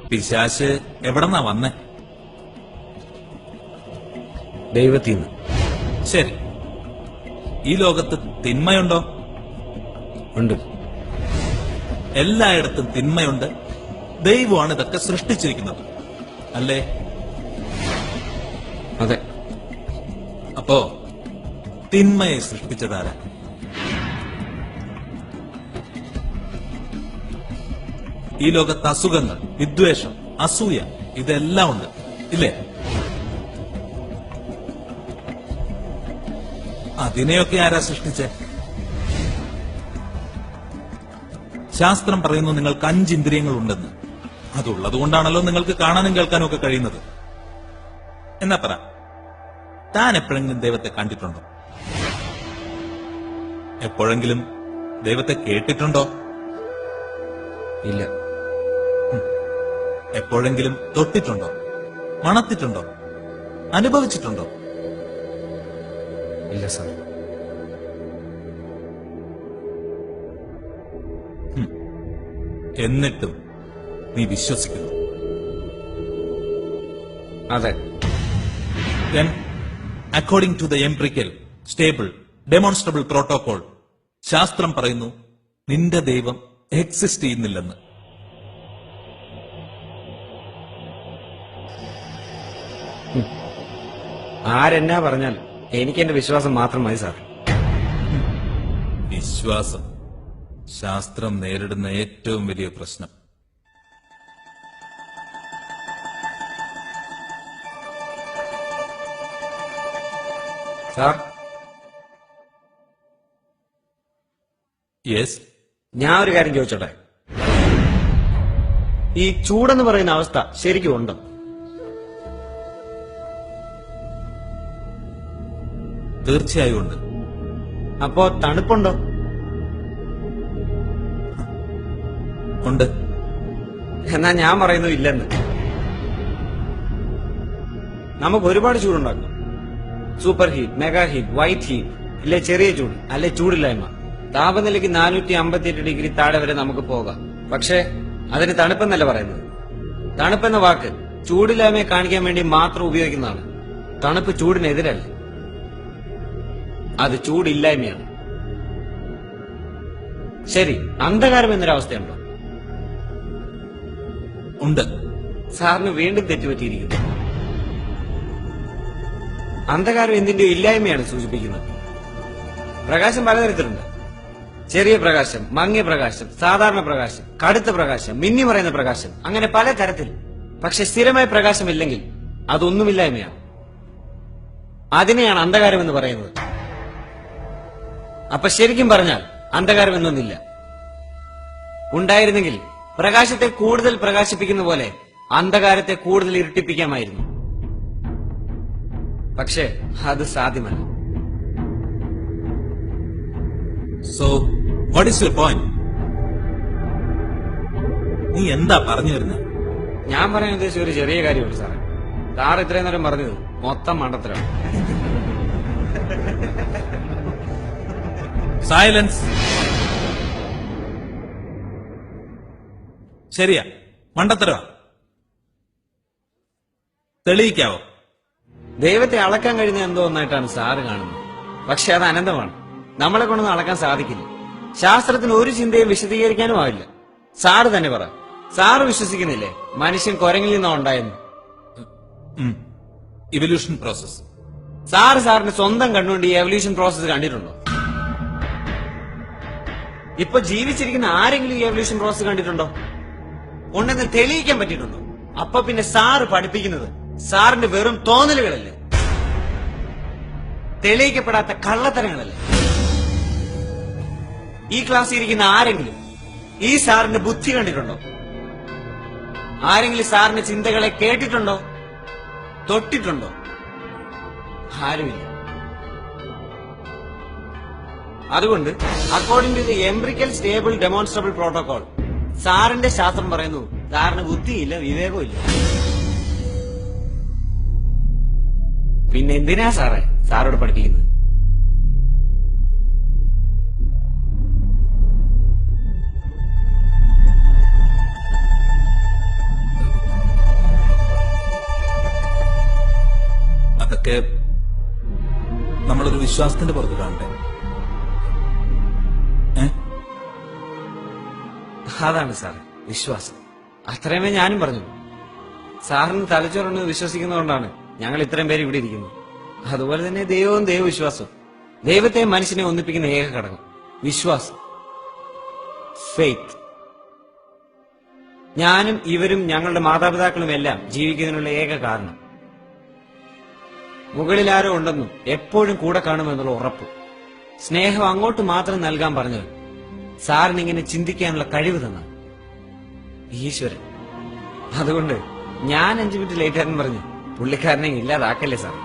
പിശാശ് എവിടെന്നാ വന്നേ? ദൈവത്തിന്ന്. ശരി, ഈ ലോകത്ത് തിന്മയുണ്ടോ? ഉണ്ട്. എല്ലായിടത്തും തിന്മയുണ്ട്. ദൈവമാണ് ഇതൊക്കെ സൃഷ്ടിച്ചിരിക്കുന്നത്, അല്ലേ? അതെ. അപ്പോ തിന്മയെ സൃഷ്ടിച്ചതാരാ? ഈ ലോകത്ത് അസുഖങ്ങൾ, വിദ്വേഷം, അസൂയ ഇതെല്ലാം ഉണ്ട്, ഇല്ലേ? അതിനെയൊക്കെ ആരാ സൃഷ്ടിച്ചേ? ശാസ്ത്രം പറയുന്നു നിങ്ങൾക്ക് 5 ഇന്ദ്രിയങ്ങൾ ഉണ്ടെന്ന്. അതുള്ളതുകൊണ്ടാണല്ലോ നിങ്ങൾക്ക് കാണാനും കേൾക്കാനും ഒക്കെ കഴിയുന്നത്. എന്നാ പറ, താൻ എപ്പോഴെങ്കിലും ദൈവത്തെ കണ്ടിട്ടുണ്ടോ? എപ്പോഴെങ്കിലും ദൈവത്തെ കേട്ടിട്ടുണ്ടോ? ഇല്ല. എപ്പോഴെങ്കിലും തൊട്ടിട്ടുണ്ടോ? മണത്തിട്ടുണ്ടോ? അനുഭവിച്ചിട്ടുണ്ടോ? ഇല്ല സാർ. എന്നിട്ടും നീ വിശ്വസിക്കുന്നു? അതെ. Then, according to the empirical, stable, demonstrable protocol, ശാസ്ത്രം പറയുന്നു നിന്റെ ദൈവം എക്സിസ്റ്റ് ചെയ്യുന്നില്ലെന്ന്. ആരെന്നാ പറഞ്ഞാൽ എനിക്ക് എന്റെ വിശ്വാസം മാത്രം മതി സാർ. വിശ്വാസം ശാസ്ത്രം നേരിടുന്ന ഏറ്റവും വലിയ പ്രശ്നം. സാർ, യെസ്, ഞാൻ ഒരു കാര്യം ചോദിച്ചോട്ടെ. ഈ ചൂടെന്ന് പറയുന്ന അവസ്ഥ ശരിക്കും ഉണ്ടോ? തീർച്ചയായും ഉണ്ട്. അപ്പോ തണുപ്പുണ്ടോ? ഉണ്ട്. എന്നാ ഞാൻ പറയുന്നു ഇല്ലെന്ന്. നമുക്ക് ഒരുപാട് ചൂടുണ്ടാക്കാം. Super heat, mega heat, white heat, ഇല്ലേ ചെറിയ ചൂട്, അല്ലെ ചൂടില്ലായ്മ. താപനിലയ്ക്ക് 458 ഡിഗ്രി താഴെ വരെ നമുക്ക് പോകാം. പക്ഷേ അതിന് തണുപ്പെന്നല്ല പറയുന്നത്. തണുപ്പെന്ന വാക്ക് ചൂടില്ലായ്മയെ കാണിക്കാൻ വേണ്ടി മാത്രം ഉപയോഗിക്കുന്നതാണ്. തണുപ്പ് ചൂടിനെതിരല്ല, അത് ചൂടില്ലായ്മയാണ്. ശരി, അന്ധകാരം എന്നൊരവസ്ഥയുണ്ടോ? ഉണ്ട്. സാറിന് വീണ്ടും തെറ്റുപറ്റിയിരിക്കുന്നു. അന്ധകാരം എന്തിന്റെയോ ഇല്ലായ്മയാണ് സൂചിപ്പിക്കുന്നത്. പ്രകാശം പലതരത്തിലുണ്ട്. ചെറിയ പ്രകാശം, മങ്ങിയ പ്രകാശം, സാധാരണ പ്രകാശം, കടുത്ത പ്രകാശം, മിന്നി മറയുന്ന പ്രകാശം, അങ്ങനെ പല തരത്തിൽ. പക്ഷെ സ്ഥിരമായ പ്രകാശമില്ലെങ്കിൽ അതൊന്നുമില്ലായ്മയാണ്. അതിനെയാണ് അന്ധകാരം എന്ന് പറയുന്നത്. അപ്പൊ ശരിക്കും പറഞ്ഞാൽ അന്ധകാരം എന്നൊന്നില്ല. ഉണ്ടായിരുന്നെങ്കിൽ പ്രകാശത്തെ കൂടുതൽ പ്രകാശിപ്പിക്കുന്ന പോലെ അന്ധകാരത്തെ കൂടുതൽ ഇരുട്ടിപ്പിക്കാമായിരുന്നു. പക്ഷേ അത് സാധ്യമല്ല. So what is your point? നീ എന്താ പറഞ്ഞു വരുന്നത്? ഞാൻ പറയാൻ ഉദ്ദേശിച്ച ഒരു ചെറിയ കാര്യമുള്ളൂ സാറേ. സാർ ഇത്രയും നേരം പറഞ്ഞത് മൊത്തം മണ്ടത്തരാണ്. സൈലൻസ്. ശരിയാ, മണ്ടത്തരവാ. തെളിയിക്കാവോ? ദൈവത്തെ അളക്കാൻ കഴിയുന്ന എന്തോ ഒന്നായിട്ടാണ് സാറ് കാണുന്നത്. പക്ഷെ അത് അനന്തമാണ്. നമ്മളെ കൊണ്ടൊന്നും അളക്കാൻ സാധിക്കില്ല. ശാസ്ത്രത്തിന് ഒരു ചിന്തയും വിശദീകരിക്കാനും ആവില്ല. സാറ് തന്നെ പറ, സാറ് വിശ്വസിക്കുന്നില്ലേ മനുഷ്യൻ കുരങ്ങിൽ നിന്നോ ഉണ്ടായെന്ന്? Evolution process. സാറിന്റെ സ്വന്തം കണ്ണുകൊണ്ട് ഈ എവല്യൂഷൻ പ്രോസസ് കണ്ടിട്ടുണ്ടോ? ഇപ്പൊ ജീവിച്ചിരിക്കുന്ന ആരെങ്കിലും ഈ എവല്യൂഷൻ പ്രോസസ് കണ്ടിട്ടുണ്ടോ? ഉണ്ടെന്ന് തെളിയിക്കാൻ പറ്റിയിട്ടുണ്ടോ? അപ്പൊ പിന്നെ സാറ് പഠിപ്പിക്കുന്നത് സാറിന്റെ വെറും തോന്നലുകളല്ലേ, തെളിയിക്കപ്പെടാത്ത കള്ളത്തരങ്ങളല്ലേ? ഈ ക്ലാസ്സിൽ ഇരിക്കുന്ന ആരെങ്കിലും ഈ സാറിന്റെ ബുദ്ധി കണ്ടിട്ടുണ്ടോ? ആരെങ്കിലും സാറിന്റെ ചിന്തകളെ കേട്ടിട്ടുണ്ടോ? തൊട്ടിട്ടുണ്ടോ? ആരുമില്ല. അതുകൊണ്ട് according to the empirical stable demonstrable protocol, സാറിന്റെ ശാസ്ത്രം പറയുന്നു സാറിന് ബുദ്ധിയില്ല, വിവേകവും ഇല്ല. പിന്നെ എന്തിനാ സാറേ സാറോട് പഠിപ്പിക്കുന്നത്? അതൊക്കെ നമ്മളൊരു വിശ്വാസത്തിന്റെ പുറത്ത് കാണണ്ടേ? അതാണ് സാർ വിശ്വാസം. അത്രയുമേ ഞാനും പറഞ്ഞു. സാറിന് തലച്ചോറുണ്ടെന്ന് വിശ്വസിക്കുന്നതുകൊണ്ടാണ് ഞങ്ങൾ ഇത്രയും പേര് ഇവിടെ ഇരിക്കുന്നത്. അതുപോലെ തന്നെ ദൈവവും ദൈവവിശ്വാസവും. ദൈവത്തെ മനുഷ്യനെ ഒന്നിപ്പിക്കുന്ന ഏക ഘടകം വിശ്വാസം, ഫെയ്ത്ത്. ഞാനും ഇവരും ഞങ്ങളുടെ മാതാപിതാക്കളും എല്ലാം ജീവിക്കുന്നതിനുള്ള ഏക കാരണം മുകളിൽ ആരോ ഉണ്ടെന്നും എപ്പോഴും കൂടെ കാണുമെന്നുള്ള ഉറപ്പ്. സ്നേഹം അങ്ങോട്ട് മാത്രം നൽകാൻ പറഞ്ഞത് സാറിന് ഇങ്ങനെ ചിന്തിക്കാനുള്ള കഴിവ് തന്ന ഈശ്വരൻ. അതുകൊണ്ട് ഞാൻ 5 മിനിറ്റ് ലേറ്റ് ആണെന്ന് പറഞ്ഞ് പുള്ളിക്കാരനെ ഇല്ലാതാക്കല്ലേ സാർ.